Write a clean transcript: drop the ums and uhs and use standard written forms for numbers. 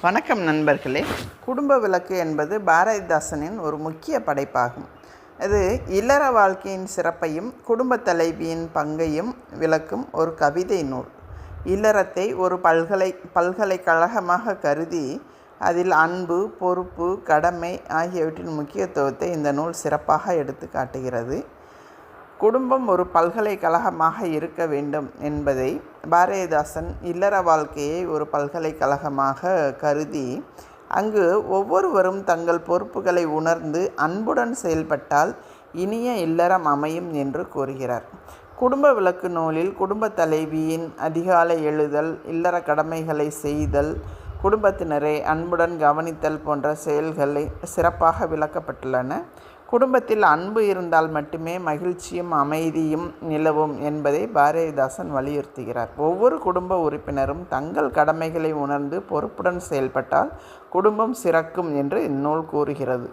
வணக்கம் நண்பர்களே. குடும்ப விளக்கு என்பது பாரதிதாசனின் ஒரு முக்கிய படைப்பாகும். இது இல்லற வாழ்க்கையின் சிறப்பையும் குடும்ப தலைவியின் பங்கையும் விளக்கும் ஒரு கவிதை நூல். இல்லறத்தை ஒரு பல்கலைக்கழகமாக கருதி அதில் அன்பு, பொறுப்பு, கடமை ஆகியவற்றின் முக்கியத்துவத்தை இந்த நூல் சிறப்பாக எடுத்து காட்டுகிறது. குடும்பம் ஒரு பல்கலைக்கழகமாக இருக்க வேண்டும் என்பதை பாரதிதாசன் இல்லற வாழ்க்கையை ஒரு பல்கலைக்கழகமாக கருதி அங்கு ஒவ்வொருவரும் தங்கள் பொறுப்புகளை உணர்ந்து அன்புடன் செயல்பட்டால் இனிய இல்லறம் அமையும் என்று கூறுகிறார். குடும்ப விளக்கு நூலில் குடும்ப தலைவியின் அதிகாலை எழுதல், இல்லற கடமைகளை செய்தல், குடும்பத்தினரை அன்புடன் கவனித்தல் போன்ற செயல்களை சிறப்பாக விளக்கப்பட்டுள்ளன. குடும்பத்தில் அன்பு இருந்தால் மட்டுமே மகிழ்ச்சியும் அமைதியும் நிலவும் என்பதை பாரதிதாசன் வலியுறுத்துகிறார். ஒவ்வொரு குடும்ப உறுப்பினரும் தங்கள் கடமைகளை உணர்ந்து பொறுப்புடன் செயல்பட்டால் குடும்பம் சிறக்கும் என்று இந்நூல் கூறுகிறது.